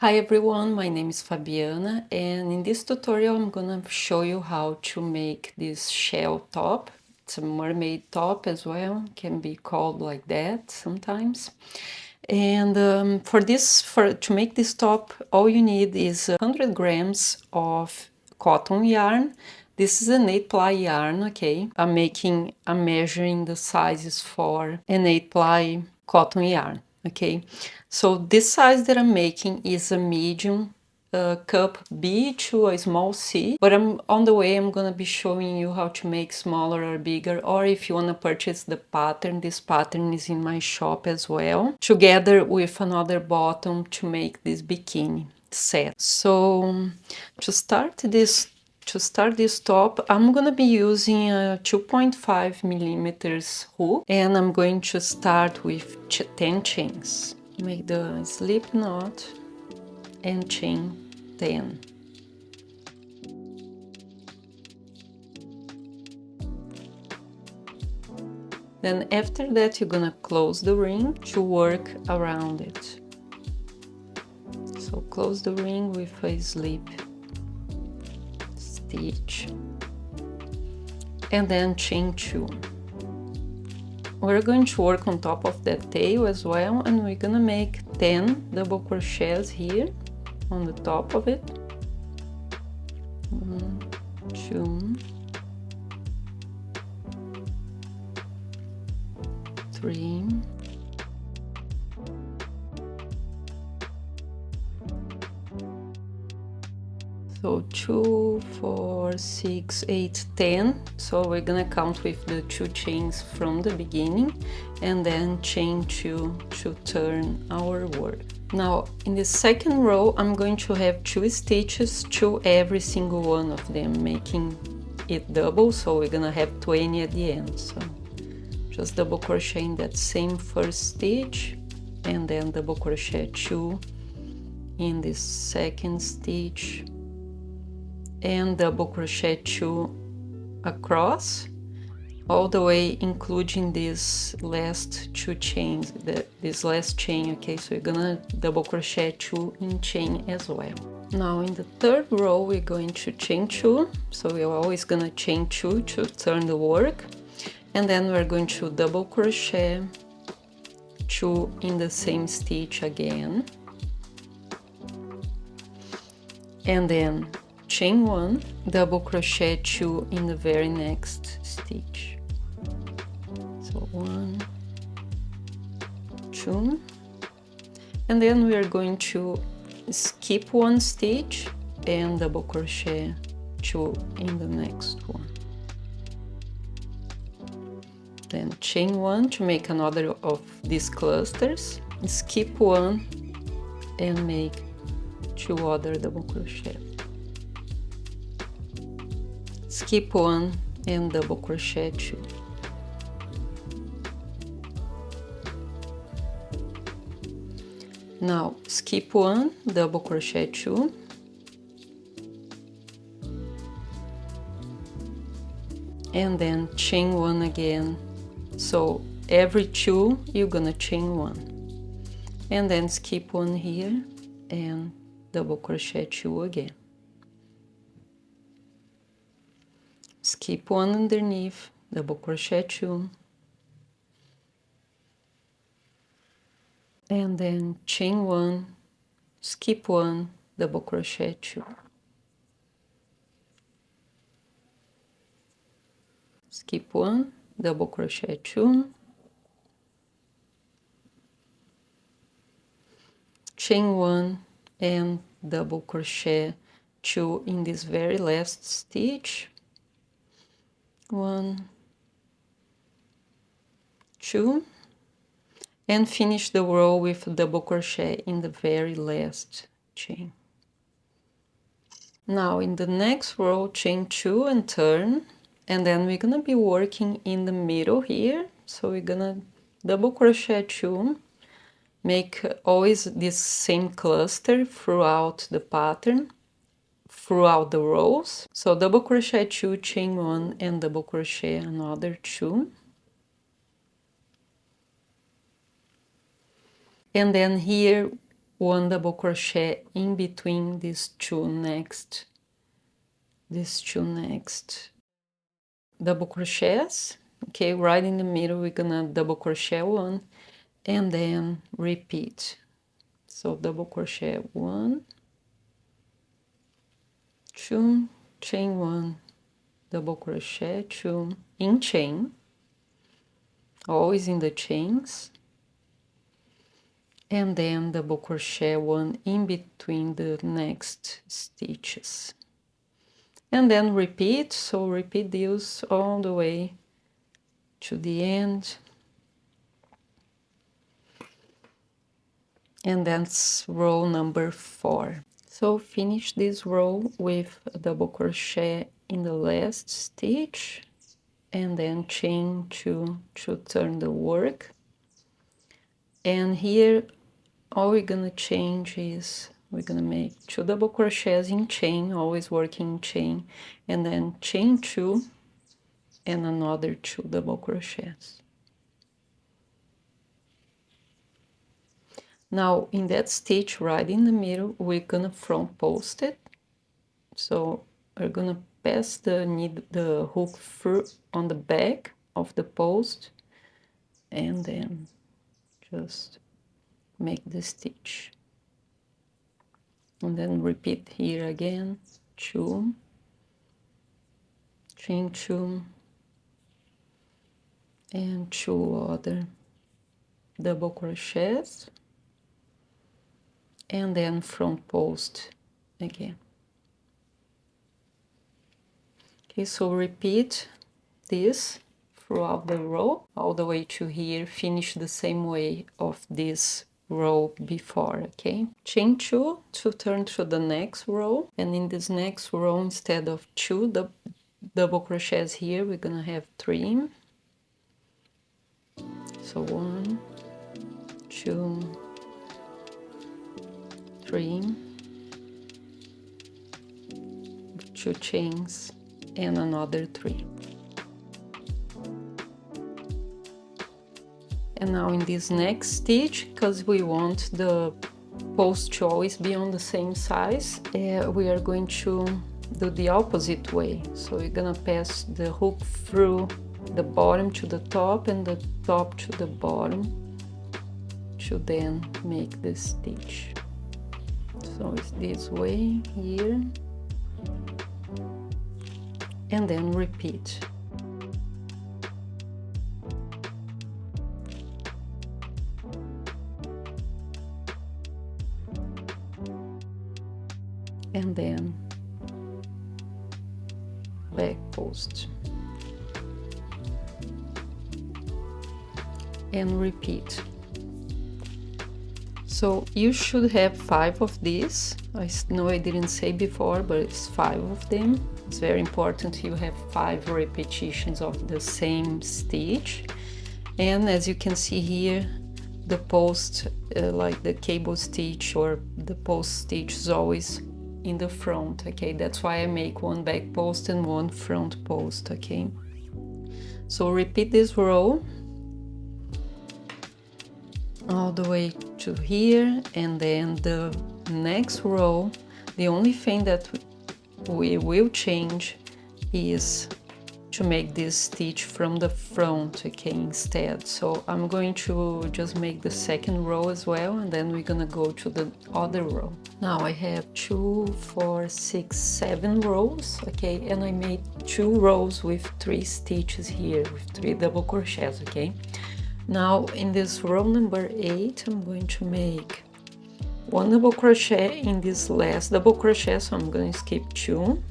Hi everyone, my name is Fabiana, and in this tutorial I'm gonna show you how to make this shell top. It's a mermaid top as well, can be called like that sometimes. And to make this top, all you need is 100 grams of cotton yarn. This is an 8-ply yarn, okay? I'm measuring the sizes for an 8-ply cotton yarn, okay? So this size that I'm making is a medium cup B to a small C, but on the way I'm gonna be showing you how to make smaller or bigger, or if you wanna purchase the pattern, this pattern is in my shop as well, together with another bottom to make this bikini set. So to start this top, I'm gonna be using a 2.5 millimeters hook, and I'm going to start with 10 chains. Make the slip knot and chain 10. Then after that you're gonna close the ring to work around it. So close the ring with a slip stitch and then chain 2. We're going to work on top of that tail as well, and we're gonna make 10 double crochets here on the top of it. 1, 2, 3, 2, 4, 6, 8, 10. So we're gonna count with the 2 chains from the beginning and then chain 2 to turn our work. Now in the second row I'm going to have 2 stitches to every single one of them, making it double, so we're gonna have 20 at the end. So just double crochet in that same first stitch and then double crochet 2 in this second stitch and double crochet 2 across all the way, including these last 2 chains, this last chain, okay? So you're gonna double crochet 2 in chain as well. Now in the third row we're going to chain 2, so we're always gonna chain 2 to turn the work, and then we're going to double crochet 2 in the same stitch again, and then chain 1, double crochet 2 in the very next stitch. So 1, 2, and then we are going to skip 1 stitch and double crochet 2 in the next one. Then chain 1 to make another of these clusters, skip 1 and make 2 other double crochet. Skip 1 and double crochet 2. Now skip 1, double crochet 2, and then chain 1 again. So every 2 you're gonna chain 1, and then skip 1 here and double crochet 2 again. Skip 1 underneath, double crochet 2, and then chain 1, skip 1, double crochet 2. Skip 1, double crochet 2, chain 1 and double crochet 2 in this very last stitch. 1, 2, and finish the row with double crochet in the very last chain. Now in the next row, chain 2 and turn, and then we're gonna be working in the middle here. So we're gonna double crochet 2, make always this same cluster throughout the pattern, throughout the rows. So double crochet 2, chain 1 and double crochet another 2. And then here one double crochet in between these two next double crochets. Okay, right in the middle we're gonna double crochet one and then repeat. So double crochet 1, 2, chain 1, double crochet 2 in chain, always in the chains, and then double crochet 1 in between the next stitches, and then repeat. So repeat these all the way to the end, and that's row number 4. So finish this row with a double crochet in the last stitch and then chain 2 to turn the work. And here all we're gonna change is we're gonna make 2 double crochets in chain, always working in chain, and then chain 2 and another 2 double crochets. Now in that stitch right in the middle we're gonna front post it. So we're gonna pass the hook through on the back of the post and then just make the stitch, and then repeat here again, 2, chain 2 and 2 other double crochets, and then front post again. Okay, so repeat this throughout the row all the way to here. Finish the same way of this row before. Okay, chain 2 to turn to the next row, and in this next row instead of 2 double crochets here we're gonna have 3. So 1, 2, 3, 2 chains and another 3. And now in this next stitch, because we want the post to always be on the same size, we are going to do the opposite way. So we're gonna pass the hook through the bottom to the top and the top to the bottom to then make the stitch. So it's this way here, and then repeat. And then back post and repeat. So you should have 5 of these. I know I didn't say before, but it's 5 of them. It's very important you have 5 repetitions of the same stitch. And as you can see here, the post, like the cable stitch or the post stitch, is always in the front. Okay, that's why I make 1 back post and 1 front post. Okay, so repeat this row all the way to here, and then the next row, the only thing that we will change is to make this stitch from the front, okay, instead. So I'm going to just make the second row as well, and then we're gonna go to the other row. Now I have 2, 4, 6, 7 rows, okay, and I made 2 rows with 3 stitches here, with 3 double crochets, okay. Now in this row number 8, I'm going to make 1 double crochet in this last double crochet, so I'm going to skip 2.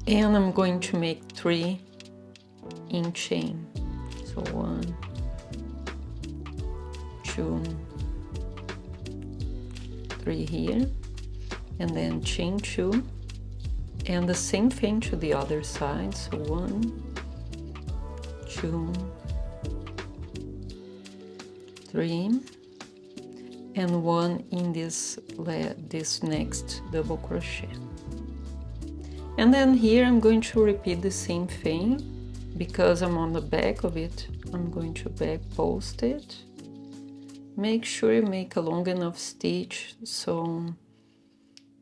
And I'm going to make 3 in chain. So 1, 2, 3 here, and then chain 2, and the same thing to the other side. So 1, 2, 3, and 1 in this next double crochet. And then here I'm going to repeat the same thing because I'm on the back of it. I'm going to back post it make sure you make a long enough stitch so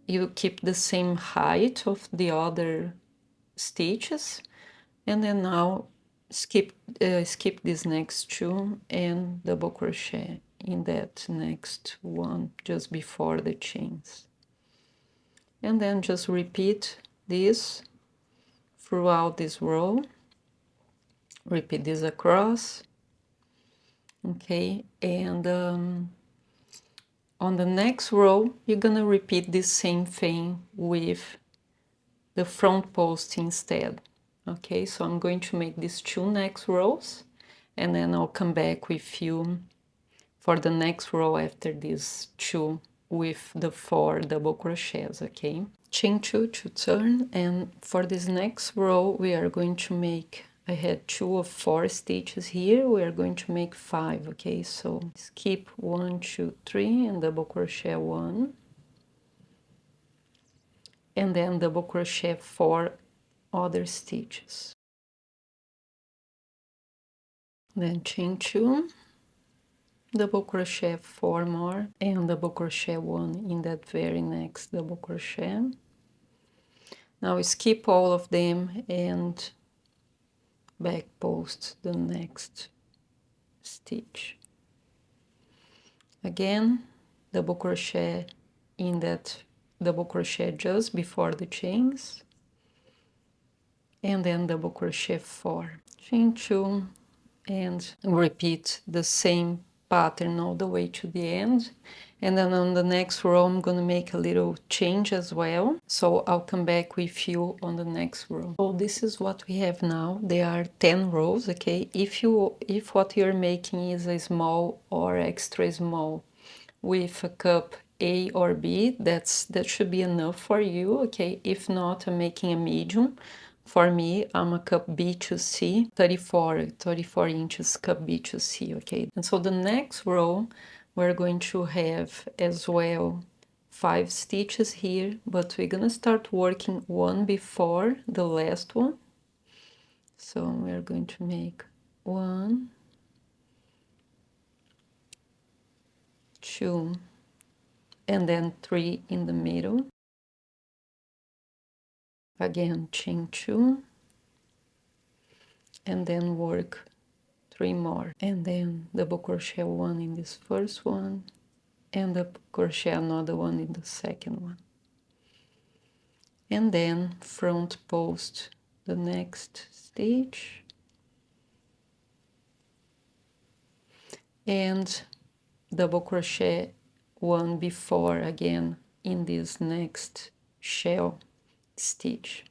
you keep the same height of the other stitches. And then now skip this next two and double crochet in that next one just before the chains, and then just repeat this throughout this row. Repeat this across, okay, and on the next row you're gonna repeat the same thing with the front post instead. Okay, so I'm going to make these two next rows, and then I'll come back with you for the next row after these two with the 4 double crochets. Okay, chain 2 to turn, and for this next row we are going to make, I had 2 of 4 stitches here, we are going to make 5. Okay, so skip 1, 2, 3 and double crochet 1, and then double crochet 4 other stitches, then chain 2, double crochet 4 more, and double crochet 1 in that very next double crochet. Now skip all of them and back post the next stitch. Again, double crochet in that double crochet just before the chains, and then double crochet 4, chain 2, and repeat the same pattern all the way to the end. And then on the next row I'm gonna make a little change as well, so I'll come back with you on the next row. So this is what we have now. There are 10 rows. Okay, if what you're making is a small or extra small with a cup A or B, that should be enough for you. Okay, if not, I'm making a medium. For me, I'm a cup B to C, 34 inches cup B to C. Okay, and so the next row we're going to have as well 5 stitches here, but we're gonna start working one before the last one. So we're going to make 1, 2, and then 3 in the middle. Again, chain 2, and then work 3 more, and then double crochet 1 in this first one, and double crochet another one in the second one, and then front post the next stitch, and double crochet 1 before again in this next shell stitch.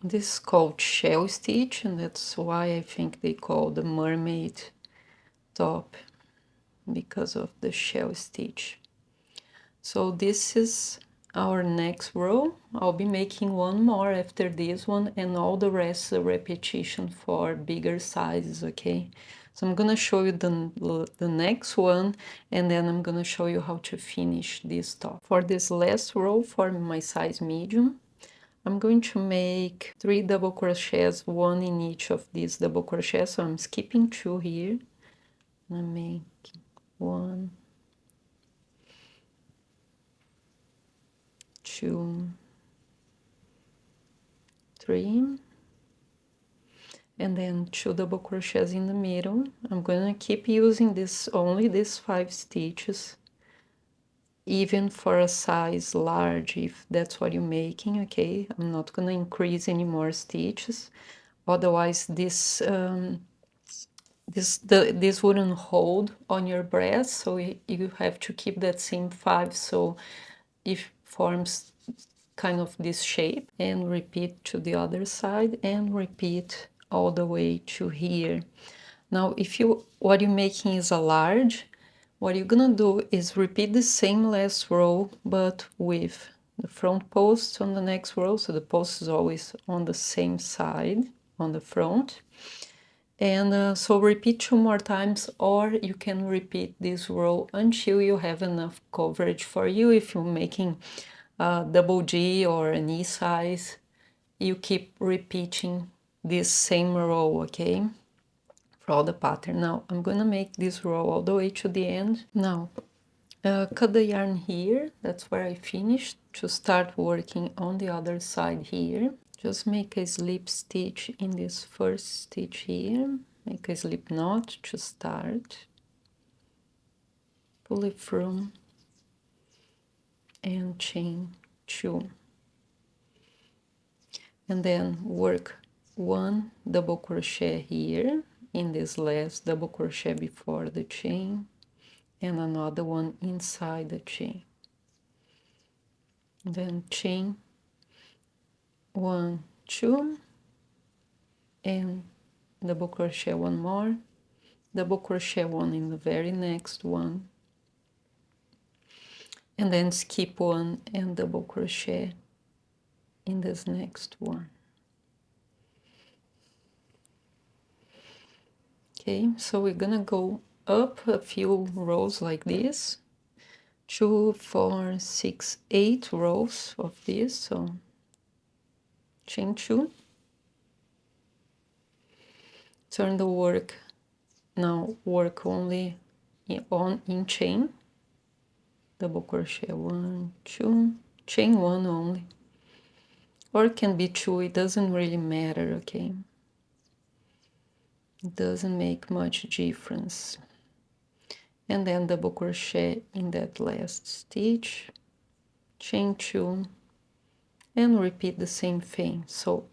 This is called shell stitch, and that's why I think they call the mermaid top, because of the shell stitch. So this is our next row. I'll be making one more after this one, and all the rest a repetition for bigger sizes. Okay, so I'm gonna show you the next one, and then I'm gonna show you how to finish this top. For this last row, for my size medium, I'm going to make 3 double crochets, 1 in each of these double crochets. So I'm skipping 2 here. I'm making 1, 2, 3, and then 2 double crochets in the middle. I'm gonna keep using only these 5 stitches, even for a size large, if that's what you're making. Okay, I'm not gonna increase any more stitches, otherwise this this wouldn't hold on your breast, so you have to keep that same 5, so it forms kind of this shape. And repeat to the other side, and repeat all the way to here. Now if what you're making is a large, what you're gonna do is repeat the same last row, but with the front post on the next row, so the post is always on the same side on the front. And so repeat 2 more times, or you can repeat this row until you have enough coverage for you. If you're making double G or an E size, you keep repeating this same row, okay, for all the pattern. Now I'm gonna make this row all the way to the end. Now cut the yarn here, that's where I finished, to start working on the other side here. Just make a slip stitch in this first stitch here, make a slip knot to start, pull it through and chain 2, and then work 1 double crochet here in this last double crochet before the chain, and another one inside the chain, then chain 1, 2, and double crochet 1 more, double crochet 1 in the very next one, and then skip 1 and double crochet in this next one. Okay, so we're gonna go up a few rows like this, 2, 4, 6, 8 rows of this. So chain 2, turn the work, now work only in chain, double crochet 1, 2, chain 1 only, or it can be 2, it doesn't really matter, okay, it doesn't make much difference. And then double crochet in that last stitch, chain 2, and repeat the same thing. So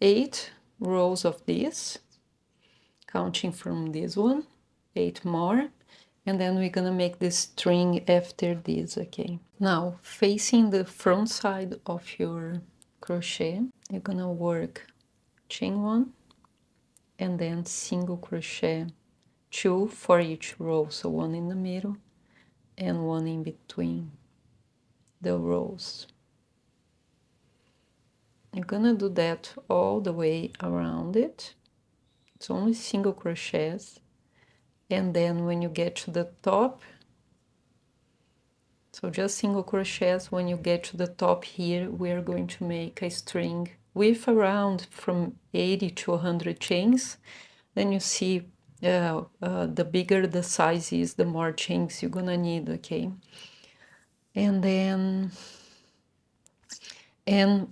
8 rows of this, counting from this one, 8 more, and then we're gonna make the string after this, okay? Now, facing the front side of your crochet, you're gonna work chain 1, and then single crochet 2 for each row, so 1 in the middle and 1 in between the rows. You're gonna do that all the way around it. It's only single crochets, and then when you get to the top, so just single crochets, when you get to the top here, we're going to make a string with around from 80 to 100 chains. Then you see the bigger the size is, the more chains you're gonna need, okay? And then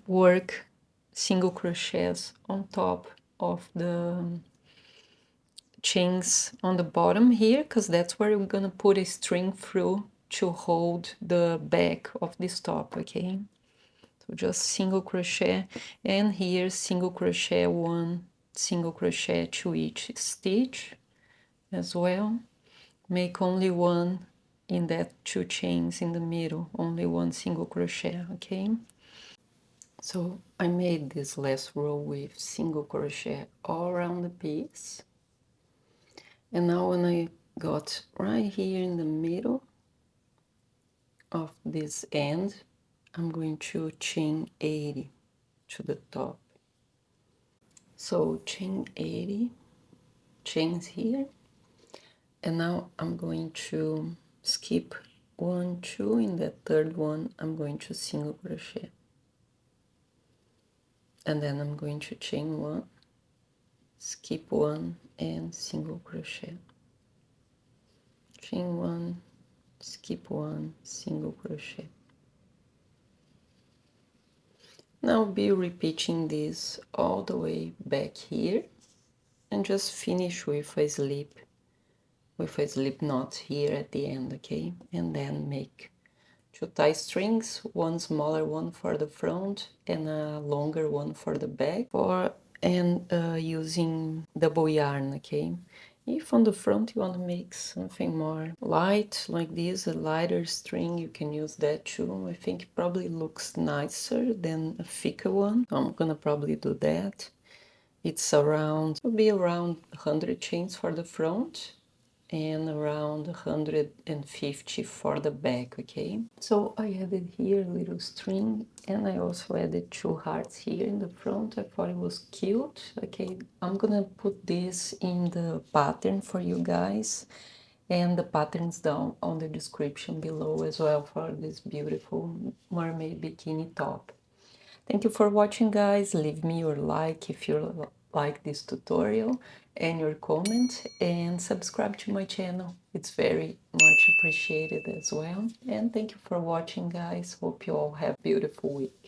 work single crochets on top of the chains on the bottom here, because that's where we're gonna put a string through to hold the back of this top, okay? So just single crochet, and here single crochet 1, single crochet to each stitch as well. Make only 1 in that 2 chains in the middle, only 1 single crochet, okay? So I made this last row with single crochet all around the piece, and now when I got right here in the middle of this end, I'm going to chain 80 to the top. So chain 80 chains here, and now I'm going to skip 1, 2, in that third one I'm going to single crochet, and then I'm going to chain 1, skip 1 and single crochet, chain 1, skip 1, single crochet. Now be repeating this all the way back here, and just finish with a slip knot here at the end, okay? And then make 2 tie strings, one smaller one for the front and a longer one for the back, using double yarn, okay? If on the front you want to make something more light like this, a lighter string, you can use that too. I think it probably looks nicer than a thicker one. I'm gonna probably do that. It'll be around 100 chains for the front and around 150 for the back, okay? So I added here a little string, and I also added 2 hearts here in the front. I thought it was cute, okay? I'm gonna put this in the pattern for you guys, and the pattern's down on the description below as well for this beautiful mermaid bikini top. Thank you for watching, guys. Leave me your like if you like this tutorial and your comments, and subscribe to my channel. It's very much appreciated as well. And thank you for watching, guys. Hope you all have a beautiful week.